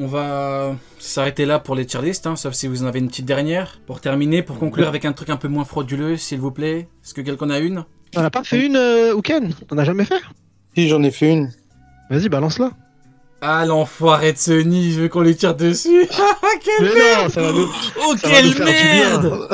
on va s'arrêter là pour les tier list, hein, sauf si vous en avez une petite dernière. Pour terminer, pour conclure avec un truc un peu moins frauduleux, s'il vous plaît. Est-ce que quelqu'un a une? On n'a pas fait une, Ouken? T'en as jamais fait? Si, j'en ai fait une. Vas-y, balance-la. Ah, l'enfoiré de Sony, je veux qu'on lui tire dessus. Quelle Mais merde! non, ça va nous... Oh, ça va quelle nous faire du bien. merde!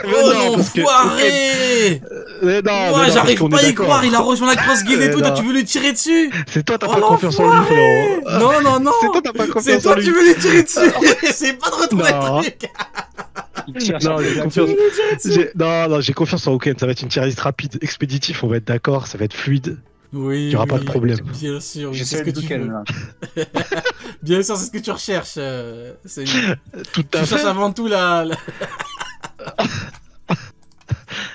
Mais Oh, non, parce que- l'enfoiré! Mais non, Moi, mais non, j'arrive parce qu'on pas à est y d'accord. croire, il a rejoint la cross guild et Mais tout, toi non. tu veux lui tirer dessus? C'est toi, t'as Oh, pas confiance en lui, frérot. Non, non, non! C'est toi, t'as pas C'est confiance en toi, lui. tu veux lui tirer dessus! C'est pas de retrouver Non. le truc! Non, j'ai confiance. Non, j'ai confiance en Ouken. Ça va être une tier list rapide, expéditif. On va être d'accord, ça va être fluide. Oui, Il y aura pas de problème. Bien sûr, oui, c'est ce J'essaie que de tu veux. là. Bien sûr, c'est ce que tu recherches. C'est... Tout à Tu cherches fait. avant tout la...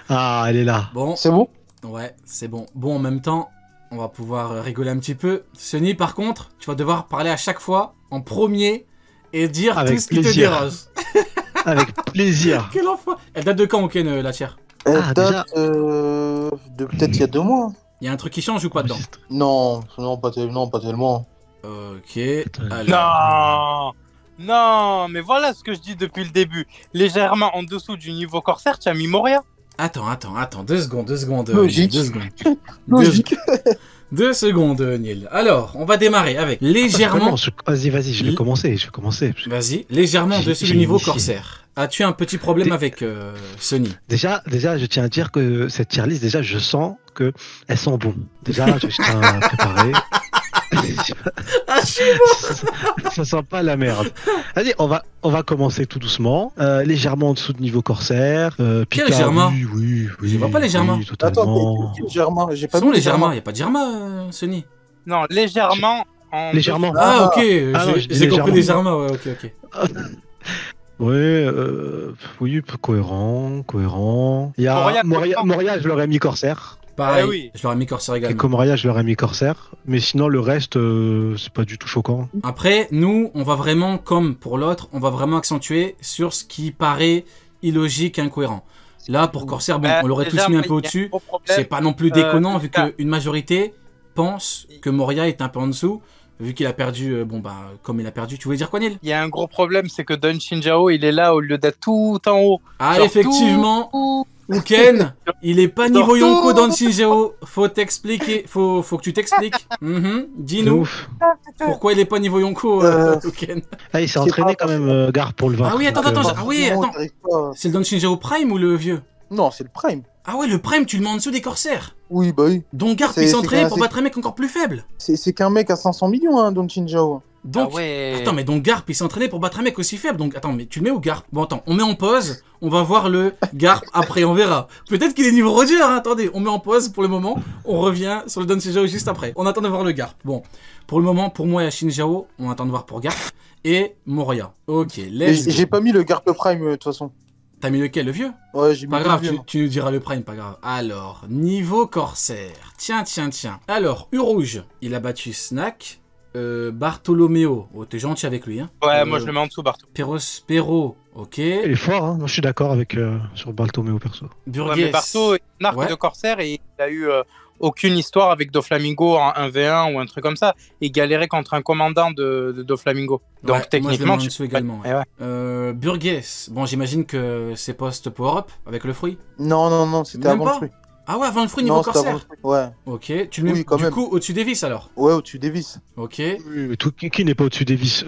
Ah, elle est là. Bon, C'est bon? ouais, c'est bon. Bon, en même temps, on va pouvoir rigoler un petit peu. Sony, par contre, tu vas devoir parler à chaque fois en premier et dire Avec tout ce qui te plaisir. dérange. Avec plaisir. Quel enfant! Elle date de quand, Ken, la tier? Elle Ah, date de peut-être il y a 2 mois. Il y a un truc qui change ou pas dedans? Non, non, pas tellement. Ok, alors... Non, non, mais voilà ce que je dis depuis le début. Légèrement en dessous du niveau corsaire, tu as mis Moria. Attends, 2 secondes, Logique. 2 secondes. Logique. 2 secondes, Neil. Alors, on va démarrer avec légèrement... Vas-y, je vais commencer. Vas-y, légèrement J'ai- dessus j'ai du niveau initié. corsaire. As-tu un petit problème avec Sony? Déjà, je tiens à dire que cette tier list, déjà, je sens que elles sont bonnes. Déjà, je tiens à préparer. Ah, je suis Ça sent pas la merde. Vas-y, on va commencer tout doucement. Légèrement en dessous de niveau corsaire. Pika, légèrement? Oui. Je vois pas légèrement. Oui, Attends, totalement. mais Germain, j'ai pas Pas vu légèrement, il a pas de Germa, Sony. Non, légèrement en Légèrement. dessous. Ah, ok, Ah, non, je dis j'ai compris légèrement. légèrement, ouais, ok. Ouais, oui, cohérent. Il y a Moria, je l'aurais mis corsaire. Pareil, Eh oui. je l'aurais mis corsaire Et également. Moria, je l'aurais mis corsaire. Mais sinon, le reste, c'est pas du tout choquant. Après, nous, on va vraiment, comme pour l'autre, on va vraiment accentuer sur ce qui paraît illogique et incohérent. Là, pour Corsair, bon, on l'aurait tous déjà, mis un il y peu a au-dessus. gros problème. C'est pas non plus déconnant, vu ça. qu'une majorité pense que Moria est un peu en dessous, vu qu'il a perdu, comme il a perdu. Tu voulais dire quoi, Neil? Il y a un gros problème, c'est que Don Shinjao, il est là au lieu d'être tout en haut. Ah, Genre effectivement, tout- Uken, il est pas niveau Genre Yonko tout. dans le Shinjao. Faut t'expliquer, faut que tu t'expliques. C'est Dis-nous, ouf. pourquoi il est pas niveau Yonko, Uken? Ah, il s'est C'est entraîné pas- quand même, Gare, pour le vaincre. Ah oui, attends, Donc, attends, ah oui, attends. j'arrive pas. C'est le Don Shinjao Prime ou le vieux? Non, c'est le Prime. Ah ouais, le Prime, tu le mets en dessous des Corsaires. Oui, bah oui. Donc Garp, C'est- il c'est s'entraîne qu'un- pour battre un mec encore plus faible. C'est qu'un mec à 500 millions, hein, Don Shinjao. Donc, Ah ouais. attends, mais donc Garp, il s'est entraîné pour battre un mec aussi faible. Donc, attends, mais tu le mets où Garp? Bon, attends, on met en pause. On va voir le Garp après, on verra. Peut-être qu'il est niveau Roger, hein. Attendez, on met en pause pour le moment. On revient sur le Don Shinjao juste après. On attend de voir le Garp. Bon, pour le moment, pour moi et Shinjao, on attend de voir pour Garp et Moria. Ok, Et let's J'ai go. pas mis le Garp Prime, de toute façon. T'as mis lequel, le vieux? Ouais, j'ai mis Pas le grave, vieux, tu nous diras le prime, pas grave. Alors, niveau corsaire. Tiens. Alors, U-Rouge, il a battu Snack. Bartolomeo, oh, t'es gentil avec lui, hein. Ouais, moi je le mets en dessous, Bartou. Perospero, ok. il est fort, hein. Moi, je suis d'accord avec sur Baltomeo perso. Burgess. Ouais, mais Barto, il a un arc Ouais. de corsaire et il a eu aucune histoire avec Doflamingo en 1v1 ou un truc comme ça. Il galérait contre un commandant de Doflamingo. Donc Ouais, techniquement, moi, je le mets en tu dessous peux pas- également. Ouais. Eh ouais. Burgess, bon, j'imagine que c'est post-power-up avec le fruit. Non, c'était Même avant pas le fruit. Ah ouais, avant le fruit, niveau Non, c'était avant le corsaire. fruit. Ouais. Ok, tu le mets Oui, quand du même. coup au-dessus des vis alors. Ouais, au-dessus des vis. Ok. Oui, mais qui n'est pas au-dessus des vis?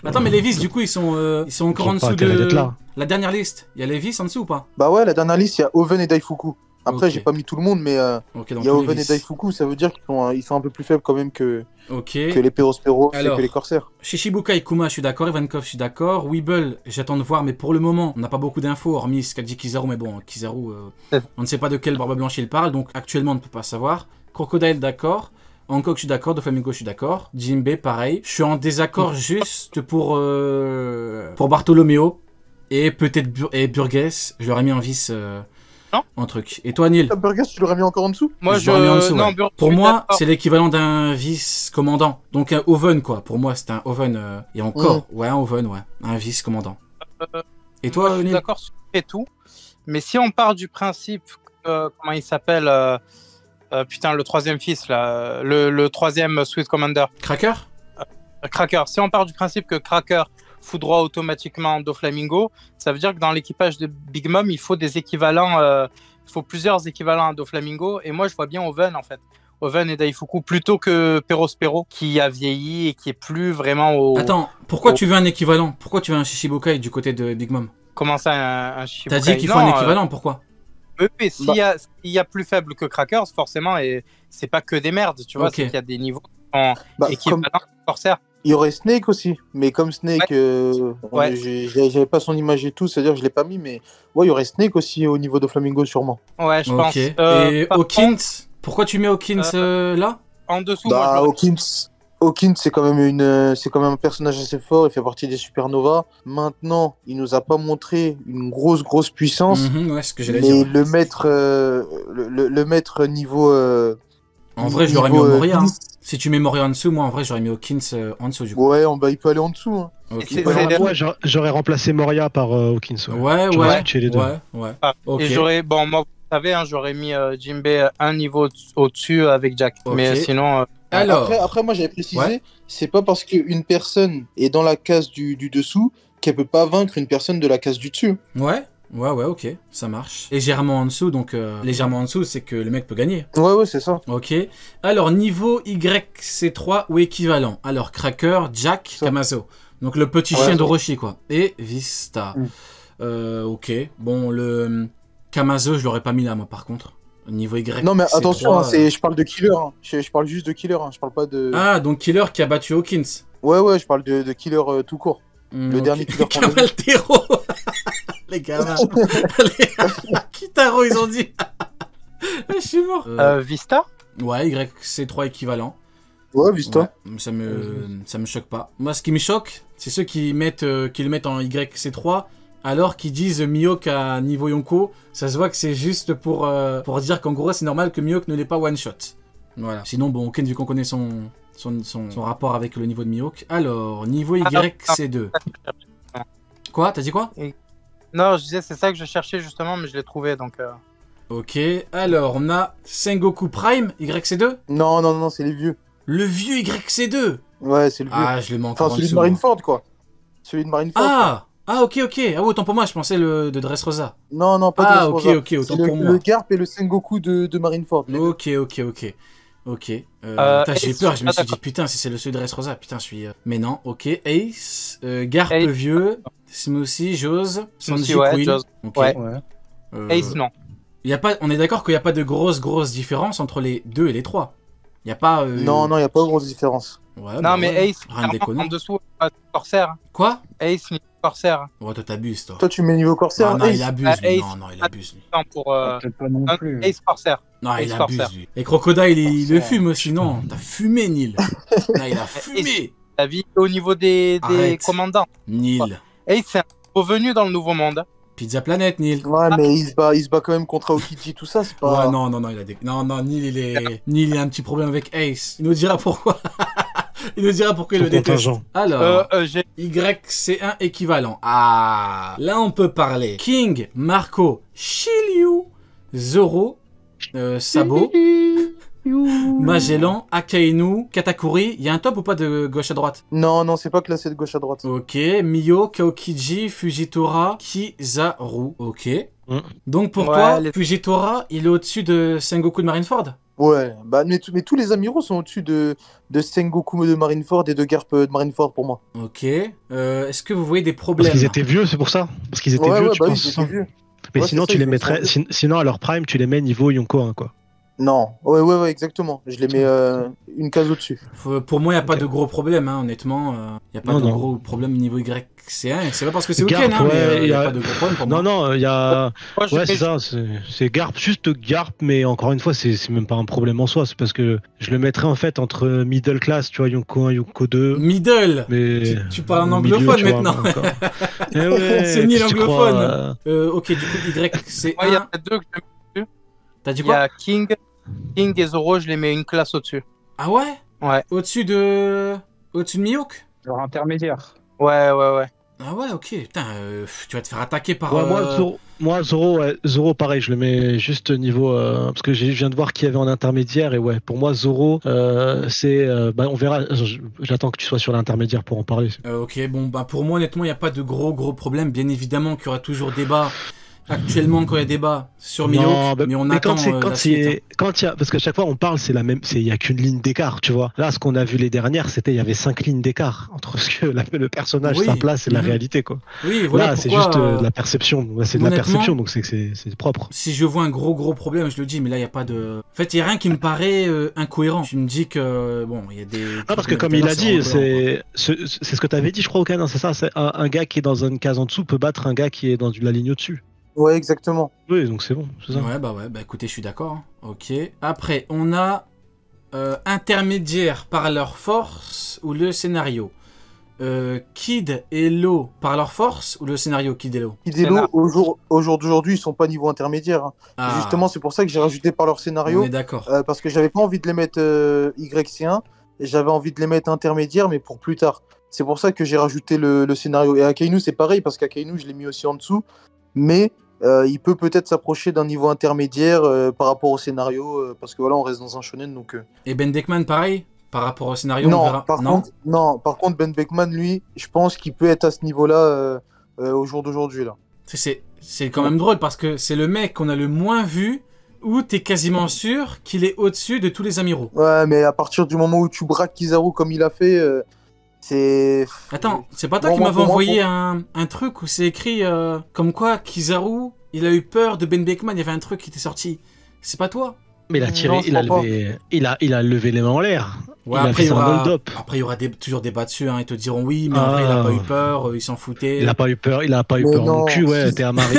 Attends, mais les vis, du coup, ils sont encore en Ils ont pas dessous intérêt de d'être là. la dernière liste. Il y a les vis en dessous ou pas? Bah ouais, la dernière liste, il y a Oven et Daifuku. Après, Ok. j'ai pas mis tout le monde, mais Ok, donc il y a tous les Oven et vis. Daifuku, ça veut dire qu'ils sont un peu plus faibles quand même que Ok. les Perospero et Alors. que les Corsaires. Shichibuka et Kuma, je suis d'accord. Ivankov, je suis d'accord. Weeble, j'attends de voir, mais pour le moment, on n'a pas beaucoup d'infos, hormis ce qu'a dit Kizaru. Mais bon, Kizaru, on ne sait pas de quelle barbe blanche il parle, donc actuellement, on ne peut pas savoir. Crocodile, d'accord. Hancock, je suis d'accord. Doflamingo, je suis d'accord. Jinbe, pareil. Je suis en désaccord juste pour Bartolomeo. Et peut-être Burgess, je l'aurais mis en vice Non. en truc. Et toi, Neil? Burgess, tu l'aurais mis encore en dessous? Moi, Je l'aurais mis en dessous, non, ouais. Bur- Pour je suis moi, d'accord. c'est l'équivalent d'un vice-commandant. Donc un Oven, quoi. Pour moi, c'est un Oven. Et encore, ouais, un Oven, ouais. Un vice-commandant. Et Moi, toi, je suis Neil? d'accord sur tout. Mais si on part du principe, comment il s'appelle putain, le troisième fils, là, le troisième Sweet Commander. Cracker? Cracker. Si on part du principe que Cracker foudroie automatiquement Doflamingo, ça veut dire que dans l'équipage de Big Mom, il faut des équivalents, il faut plusieurs équivalents à Doflamingo. Et moi, je vois bien Oven en fait. Oven et Daifuku plutôt que Perospero qui a vieilli et qui est plus vraiment au. Attends, pourquoi tu veux un équivalent? Pourquoi tu veux un Shichibukai du côté de Big Mom? Comment ça, un Shichibukai? T'as dit qu'il faut un équivalent, pourquoi? Oui, s'il y a plus faible que Crackers, forcément, et c'est pas que des merdes, tu vois, c'est qu'il y a des niveaux qui sont équivalents Corsair. Il y aurait Snake aussi, mais comme Snake, j'avais pas son image et tout, c'est-à-dire que je l'ai pas mis, mais ouais, il y aurait Snake aussi au niveau de Flamingo sûrement. Ouais, je pense. Et Hawkins, pourquoi tu mets Hawkins là? En dessous, bah, Hawkins, c'est quand même un personnage assez fort, il fait partie des Supernovas. Maintenant, il nous a pas montré une grosse puissance, ouais, ce que j'allais mais dire. le mettre niveau... en vrai, je l'aurais mis au Moria. Si tu mets Moria en dessous, moi en vrai, j'aurais mis Hawkins en dessous du coup. Ouais, il peut aller en dessous. Hein. Okay. Moi, j'aurais remplacé Moria par Hawkins. Ouais. Et j'aurais, moi, vous savez, hein, j'aurais mis Jinbei un niveau au-dessus avec Jack. Okay. Mais sinon... Alors... Après, moi, j'avais précisé, c'est pas parce qu'une personne est dans la case du dessous qu'elle peut pas vaincre une personne de la case du dessus. Ouais, ok, ça marche. Légèrement en dessous, donc légèrement en dessous, c'est que le mec peut gagner. Ouais, c'est ça. Ok. Alors, niveau YC3 ou équivalent. Alors, Cracker, Jack, Kamazo. Donc, le petit chien d'Orochi, quoi. Et Vista. Ok. Bon, le Kamazo, je l'aurais pas mis là, moi, par contre. Niveau Y. Non, mais attention, je parle de Killer. Hein. Je parle juste de Killer. Hein. Je parle pas de. Ah, donc Killer qui a battu Hawkins. Ouais, je parle de Killer tout court. Le dernier Killer qu'on a vu. Kamaltero. Les gamins. Kitaro, ils ont dit. Je suis mort. Vista. Ouais, YC3 équivalent. Ouais, Vista. Ouais, ça me choque pas. Moi, ce qui me choque, c'est ceux qui le mettent en YC3. Alors qu'ils disent Mihawk à niveau Yonko, ça se voit que c'est juste pour dire qu'en gros c'est normal que Mihawk ne l'ait pas one shot. Voilà. Sinon, bon, Ken, vu qu'on connaît son rapport avec le niveau de Mihawk. Alors, niveau YC2. Quoi? T'as dit quoi? Non, je disais c'est ça que je cherchais justement, mais je l'ai trouvé donc. Ok, alors on a Sengoku Prime, YC2? Non, c'est les vieux. Le vieux YC2? Ouais, c'est le vieux. Ah, je le manque. Enfin, celui de Marineford, quoi. Celui de Marineford. Ah, ok. Ah, autant pour moi, je pensais le de Dressrosa. Non, pas de Dressrosa. Ah, ok, autant pour moi. Le Garp et le Sengoku de Marineford. Ok. J'ai peur, je me suis dit, putain, si c'est le seul de Dressrosa, putain, je suis... Mais non, ok. Ace, Garp vieux, Smoothie, Jose, Sanji Queen. Jose. Okay. Ace, non. On est d'accord qu'il n'y a pas de grosse différence entre les 2 et les 3. Il n'y a pas... Non, il n'y a pas de grosse différence. Ouais, non, mais Ace, en dessous, Corsair. Quoi? Ace, Corsair. Ouais, toi t'abuses, toi. Toi, tu mets niveau Corsair. Non, il abuse, lui. Non, il abuse, lui. Peut-être pas non plus. Ace Corsair. Non, il abuse, lui. Et Crocodile, il le fume aussi, non? T'as fumé, Neil. Non, il a fumé. La vie au niveau des commandants. Neil. Ace, c'est revenu dans le Nouveau Monde. Pizza Planet, Neil. Ouais, mais il se bat quand même contre Aokiji, tout ça, c'est pas... Ouais, non, il a des... Non, Neil, il a un petit problème avec Ace. Il nous dira pourquoi. Il le déteste. Alors, YC1 équivalent. Ah, là on peut parler. King, Marco, Shiryu, Zoro, Sabo, Magellan, Akainu, Katakuri. Il y a un top ou pas de gauche à droite? Non, c'est pas classé de gauche à droite. Ok, Mio, Kaokiji, Fujitora, Kizaru. Ok. Donc pour toi, Fujitora, il est au-dessus de Sengoku de Marineford? Ouais, mais tous les amiraux sont au-dessus de Sengoku de Marineford et de Garp de Marineford pour moi. Ok. Est-ce que vous voyez des problèmes? Parce qu'ils étaient vieux, c'est pour ça. Parce qu'ils étaient vieux, tu penses. Ils étaient vieux. Mais sinon, tu les mettrais. Sinon, à leur prime, tu les mets niveau Yonko 1, quoi. Non, ouais, exactement. Je les mets une case au-dessus. Pour moi, il n'y a pas de gros problème, hein, honnêtement. Il n'y a pas de gros problème niveau YC1. C'est pas parce que c'est Weekend, hein, mais il n'y a pas de gros problème pour moi. Non, il y a... Ouais, c'est ça. C'est Garp, juste Garp, mais encore une fois, c'est même pas un problème en soi. C'est parce que je le mettrais en fait entre middle class, tu vois, Yonko 1, Yonko 2. Middle mais... tu parles en anglophone milieu, maintenant. C'est ni l'anglophone. Ok, du coup, YC1... Il y a deux que j'aime. T'as dit quoi? Il y a King et Zoro, je les mets une classe au-dessus. Ah ouais? Ouais. Au-dessus de Mihawk? Genre intermédiaire. Ouais. Ah ouais, ok. Putain, tu vas te faire attaquer par... Ouais, Zoro, pareil, je le mets juste niveau... parce que je viens de voir qui y avait en intermédiaire, et ouais, pour moi, Zoro, c'est... on verra, j'attends que tu sois sur l'intermédiaire pour en parler. Ok, bon, bah pour moi, honnêtement, il n'y a pas de gros problème. Bien évidemment qu'il y aura toujours débat. Actuellement, quand il y a débat sur Mihawk, mais on attend la suite. Parce qu'à chaque fois on parle, c'est la même, il y a qu'une ligne d'écart, tu vois. Là, ce qu'on a vu les dernières, il y avait 5 lignes d'écart entre ce que le personnage, sa place et la réalité, quoi. Oui, voilà. Là, c'est juste de la perception. C'est de la perception, donc c'est propre. Si je vois un gros problème, je le dis, mais là, il n'y a pas de... En fait, il n'y a rien qui me paraît incohérent. Tu me dis que, bon, il y a des... Non, parce que comme il a dit, c'est ce que tu avais dit, je crois, au Canin, c'est ça, c'est un gars qui est dans une case en dessous peut battre un gars qui est dans la ligne au-dessus. Ouais, exactement. Oui, donc c'est bon, c'est ça. Ouais, bah écoutez, je suis d'accord. Hein. Ok. Après, on a intermédiaire par leur force ou le scénario. Kid et Lo par leur force ou le scénario Kid et Lo? Kid et Lo, au jour d'aujourd'hui, ils sont pas niveau intermédiaire. Hein. Ah. Justement, c'est pour ça que j'ai rajouté par leur scénario. On est d'accord. Parce que j'avais pas envie de les mettre YC1, et j'avais envie de les mettre intermédiaires, mais pour plus tard. C'est pour ça que j'ai rajouté le scénario. Et Akainu, c'est pareil, parce qu'Akainu, je l'ai mis aussi en dessous. Mais il peut peut-être s'approcher d'un niveau intermédiaire par rapport au scénario, parce que voilà, on reste dans un shonen. Donc, Et Ben Beckman, pareil? Par rapport au scénario, non, on verra. Par contre, Ben Beckman, lui, je pense qu'il peut être à ce niveau-là au jour d'aujourd'hui. Là. C'est quand même drôle, parce que c'est le mec qu'on a le moins vu, où t'es quasiment sûr qu'il est au-dessus de tous les amiraux. Ouais, mais à partir du moment où tu braques Kizaru comme il a fait... c'est... Attends, c'est pas toi qui m'avais envoyé un truc où c'est écrit comme quoi Kizaru, il a eu peur de Ben Beckman, il y avait un truc qui était sorti. C'est pas toi? Mais il a tiré, il a levé les mains en l'air. Ouais, après, il y aura toujours débat dessus, hein. Ils te diront oui, mais après il a pas eu peur, il s'en foutait. Il a pas eu peur non cul, ouais, t'es un mari.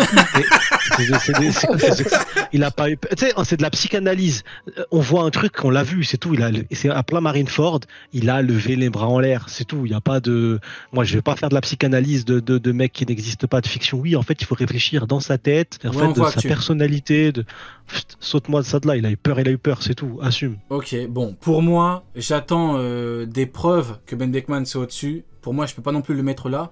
Il a pas eu peur. Tu sais, c'est de la psychanalyse. On voit un truc, on l'a vu, c'est tout. C'est à plein Marineford, il a levé les bras en l'air, c'est tout. Il y a pas de. Moi, je vais pas faire de la psychanalyse de mecs qui n'existent pas, de fiction. Oui, en fait, il faut réfléchir dans sa tête, en fait, de sa personnalité. Saute-moi de ça de là. Il a eu peur, c'est tout. Assume. Ok, bon, pour moi, j'attends des preuves que Ben Beckman soit au-dessus. Pour moi, je peux pas non plus le mettre là.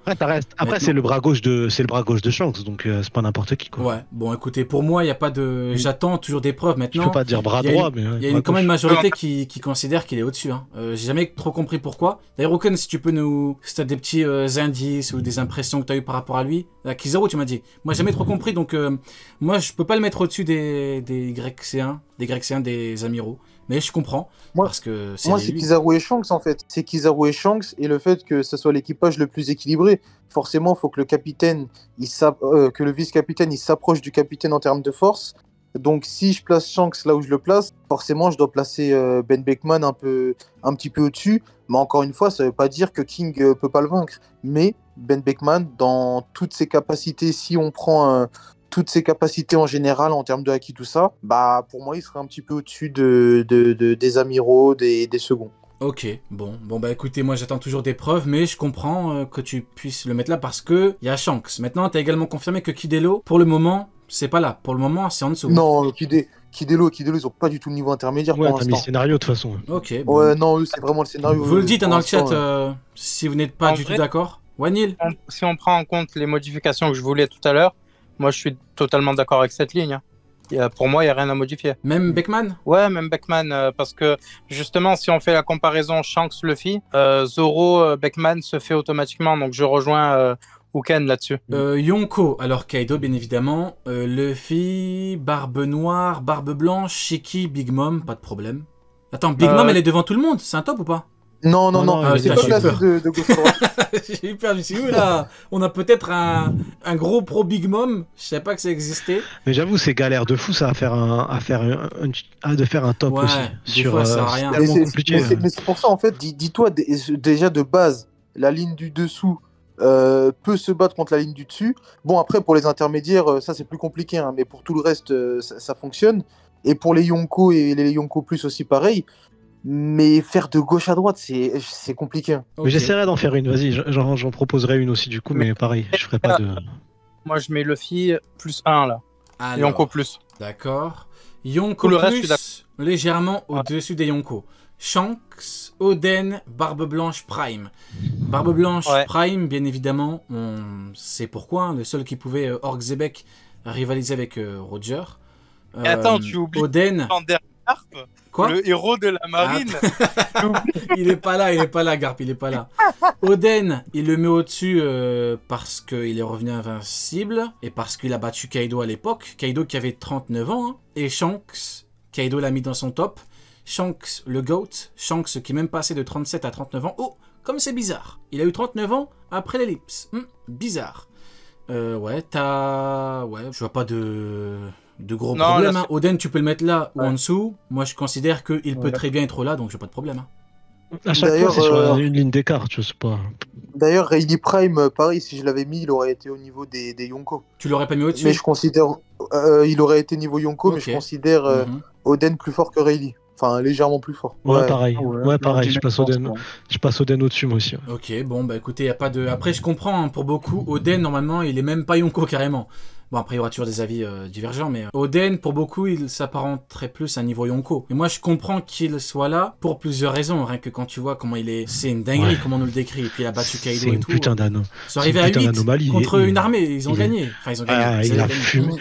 Après, c'est le bras gauche de Shanks, donc c'est pas n'importe qui, quoi. Ouais. Bon, écoutez, pour moi, il y a pas de. J'attends toujours des preuves maintenant. Je peux pas dire bras droit, mais il y a quand même une majorité qui considère qu'il est au-dessus. Hein. J'ai jamais trop compris pourquoi. D'ailleurs, Oken, si tu peux si t'as des petits indices ou des impressions que t'as eu par rapport à lui. Kizaru, tu m'as dit. Moi, j'ai jamais trop compris, donc moi, je peux pas le mettre au-dessus des YC1, des amiraux. Mais je comprends, parce que c'est Kizaru et Shanks, en fait. C'est Kizaru et Shanks, et le fait que ce soit l'équipage le plus équilibré. Forcément, il faut que le capitaine, que le vice-capitaine, il s'approche du capitaine en termes de force. Donc, si je place Shanks là où je le place, forcément, je dois placer Ben Beckman un petit peu au-dessus. Mais encore une fois, ça ne veut pas dire que King peut pas le vaincre. Mais Ben Beckman, dans toutes ses capacités, si on prend... toutes ses capacités en général en termes de haki, tout ça, bah pour moi il serait un petit peu au-dessus des amiraux, des seconds. Ok, bon bah écoutez, moi j'attends toujours des preuves, mais je comprends que tu puisses le mettre là parce que il y a Shanks. Maintenant, tu as également confirmé que Kid et Lo, pour le moment, c'est pas là. Pour le moment, c'est en dessous. Non, Kid et Lo, ils ont pas du tout le niveau intermédiaire pour l'instant. Ouais, t'as mis le scénario de toute façon. Ok. Bon. Ouais, non, eux c'est vraiment le scénario. Vous le dites dans le chat si vous n'êtes pas du tout d'accord. Wanil. Si on prend en compte les modifications que je voulais tout à l'heure, moi, je suis totalement d'accord avec cette ligne. Pour moi, il n'y a rien à modifier. Même Beckman? Ouais, même Beckman, parce que justement, si on fait la comparaison Shanks-Luffy, Zoro, Beckman se fait automatiquement, donc je rejoins Uken là-dessus. Yonko, alors Kaido, bien évidemment, Luffy, Barbe Noire, Barbe Blanche, Shiki, Big Mom, pas de problème. Attends, Big Mom, elle est devant tout le monde, c'est un top ou pas? Non, c'est pas classé de gauche à droite. J'ai eu peur, je me suis dit, là, on a peut-être un gros pro Big Mom, je savais pas que ça existait. Mais j'avoue, c'est galère de fou ça de faire un top aussi. Des fois, ça sert à rien. Mais c'est pour ça, en fait, dis-toi déjà de base, la ligne du dessous peut se battre contre la ligne du dessus. Bon, après, pour les intermédiaires, ça c'est plus compliqué, hein, mais pour tout le reste, ça fonctionne. Et pour les Yonko et les Yonko Plus aussi, pareil. Mais faire de gauche à droite, c'est compliqué. Okay. Mais j'essaierai d'en faire une, vas-y, j'en proposerai une aussi du coup, mais pareil, je ferai pas de... Moi je mets Luffy plus 1 là. Alors, Yonko plus. D'accord. Yonko plus, légèrement au-dessus des Yonko. Shanks, Oden, Barbe Blanche, Prime. Barbe Blanche, Prime, bien évidemment, on sait pourquoi. Hein, le seul qui pouvait, Orc Zebek, rivaliser avec Roger. Et attends, tu oublies Oden. Garp, quoi, le héros de la marine. Il est pas là, Garp, il est pas là. Oden, il le met au-dessus parce qu'il est revenu invincible et parce qu'il a battu Kaido à l'époque. Kaido qui avait 39 ans. Hein. Et Shanks, Kaido l'a mis dans son top. Shanks, le GOAT. Shanks qui est même passé de 37 à 39 ans. Oh, comme c'est bizarre. Il a eu 39 ans après l'ellipse. Bizarre. Ouais, je vois pas de gros problèmes. Là, hein. Oden, tu peux le mettre là ou en dessous. Moi, je considère qu'il peut très bien être là, donc j'ai pas de problème. Hein. À chaque fois, c'est sur une ligne d'écart, je sais pas. D'ailleurs, Rayleigh Prime, pareil, si je l'avais mis, il aurait été au niveau des Yonko. Tu l'aurais pas mis au-dessus? Mais je considère... il aurait été niveau Yonko, mais je considère Oden plus fort que Rayleigh. Enfin, légèrement plus fort. Ouais, pareil. Ouais, pareil, je passe Oden au-dessus, moi aussi. Ouais. Ok, bon, bah écoutez, y a pas de... Après, je comprends, hein, pour beaucoup, Oden, normalement, il est même pas Yonko, carrément. Bon, après, il y aura toujours des avis divergents, mais Oden, pour beaucoup, il s'apparenterait plus à un niveau Yonko. Et moi, je comprends qu'il soit là pour plusieurs raisons. Rien que quand tu vois comment il est... C'est une dinguerie, comment on nous le décrit. Et puis, il a battu Kaido et tout. C'est une putain d'anneau. Ils sont arrivés à 8 contre une armée. Ils ont gagné. Enfin, ils ont gagné. Il a fumé.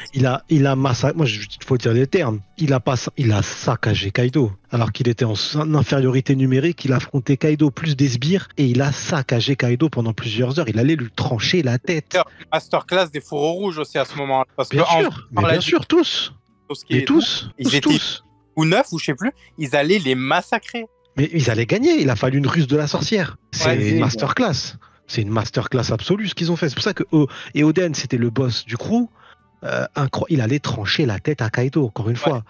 Il a massacré... Moi, il faut dire les termes. Il a saccagé Kaido. Alors qu'il était en infériorité numérique, il a affronté Kaido plus des sbires et il a saccagé Kaido pendant plusieurs heures. Il allait lui trancher la tête. Masterclass des fourreaux rouges aussi à ce moment-là. Parce bien sûr, tous. Ils étaient ou 9 ou je sais plus. Ils allaient les massacrer. Mais ils allaient gagner. Il a fallu une ruse de la sorcière. C'est une masterclass. C'est une masterclass absolue ce qu'ils ont fait. C'est pour ça que Oden, c'était le boss du crew. Il allait trancher la tête à Kaido, encore une fois.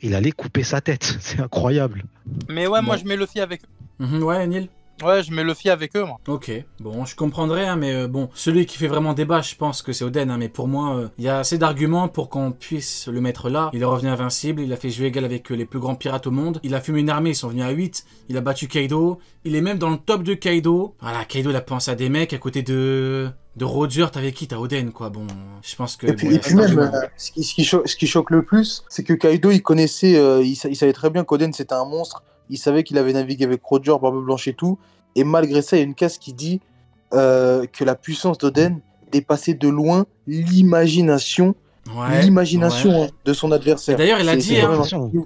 Il allait couper sa tête. C'est incroyable. Mais ouais, moi je mets Luffy avec eux. Ouais, Neil. Ouais, je mets Luffy avec eux, moi. Ok, bon, je comprendrais, hein, mais bon, celui qui fait vraiment débat, je pense que c'est Oden, hein, mais pour moi, il y a assez d'arguments pour qu'on puisse le mettre là. Il est revenu invincible, il a fait jouer égal avec les plus grands pirates au monde, il a fumé une armée, ils sont venus à 8, il a battu Kaido, il est même dans le top de Kaido. Voilà, Kaido, il a pensé à des mecs à côté de Roger, t'avais qui? T'as Oden, quoi. Bon, je pense que... Et puis, même, ce qui choque le plus, c'est que Kaido, il connaissait, il savait très bien qu'Oden, c'était un monstre. Il savait qu'il avait navigué avec Roger, Barbe Blanche et tout. Et malgré ça, il y a une case qui dit que la puissance d'Oden dépassait de loin l'imagination de son adversaire. D'ailleurs, il a dit,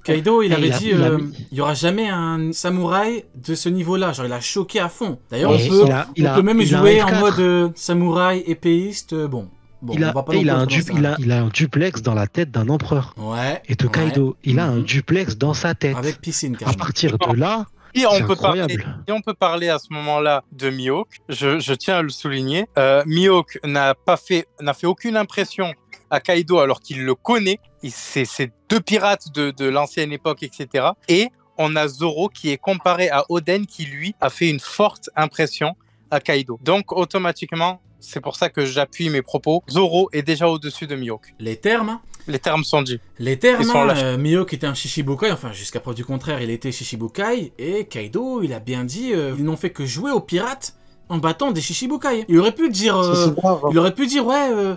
Kaido, il avait dit, il n'y aura jamais un samouraï de ce niveau-là. Genre, il a choqué à fond. D'ailleurs, on peut même jouer en mode samouraï épéiste. Bon, il a un duplex dans la tête d'un empereur. Ouais. Et de Kaido, il a un duplex dans sa tête. Avec piscine, carrément. À partir de là... Et on peut parler à ce moment-là de Mihawk, je tiens à le souligner. Mihawk n'a fait aucune impression à Kaido alors qu'il le connaît. C'est deux pirates de l'ancienne époque, etc. Et on a Zoro qui est comparé à Oden qui, lui, a fait une forte impression à Kaido. Donc, automatiquement, c'est pour ça que j'appuie mes propos. Zoro est déjà au-dessus de Mihawk. Les termes sont dits. Les termes, Mihawk était un Shichibukai, enfin jusqu'à preuve du contraire, il était Shichibukai, et Kaido, il a bien dit, ils n'ont fait que jouer aux pirates en battant des Shichibukai. Il aurait pu dire,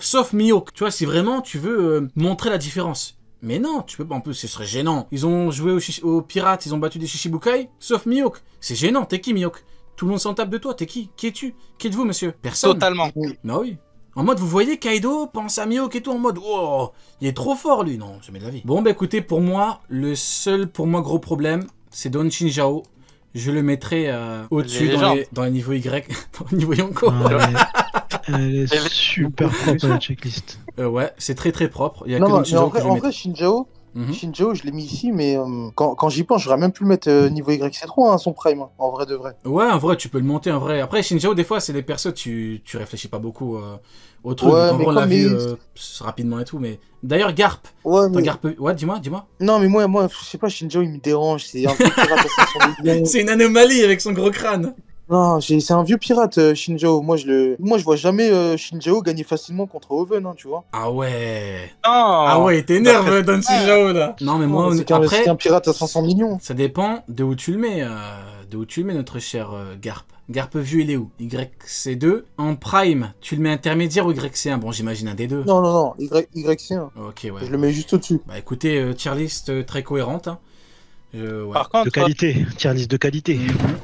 sauf Mihawk, tu vois, si vraiment tu veux montrer la différence. Mais non, tu peux pas, en plus ce serait gênant. Ils ont joué aux pirates, ils ont battu des Shichibukai, sauf Mihawk. C'est gênant, t'es qui Mihawk? Tout le monde s'en tape de toi, t'es qui? Qui es-tu? Qui êtes-vous, monsieur? Personne. Totalement. Bah oui. En mode, vous voyez Kaido, pense à Mihawk et tout, en mode, oh, il est trop fort lui, non, jamais de la vie. Bon, bah écoutez, pour moi, le seul, gros problème, c'est Don Chinjao. Je le mettrai au-dessus dans les niveaux Y, dans le niveau Yonko. Elle est super propre la checklist. Ouais, c'est très très propre. Il y a non, que Don Chinjao en vrai, Shinjao, je l'ai mis ici, mais quand j'y pense, j'aurais même pu le mettre niveau YC3, hein, son prime, hein, en vrai de vrai. Ouais, en vrai, tu peux le monter, en vrai. Après, Shinjao, des fois, c'est des persos, tu réfléchis pas beaucoup au truc. Ouais, on l'a vu rapidement et tout, mais... D'ailleurs, Garp. Ouais, dis-moi. Non, mais moi, je sais pas, Shinjao, il me dérange, c'est un peu pirate à 500 millions. C'est une anomalie avec son gros crâne. Non, c'est un vieux pirate, Shinjao. Moi, je vois jamais Shinjao gagner facilement contre Oven, hein, tu vois. Ah ouais. Oh, ah ouais, il t'énerve, Don Chinjao, là. Non, mais moi, c'est un pirate à 500 millions. Ça dépend de où tu le mets, notre cher Garp. Garp vieux, il est où? YC2. En prime, tu le mets intermédiaire ou YC1? Bon, j'imagine un des deux. Non, YC1. Ok, ouais. Je le mets juste au-dessus. Bah écoutez, tier list très cohérente. Hein. Ouais. Par contre, De qualité, tier list de qualité. Mhm.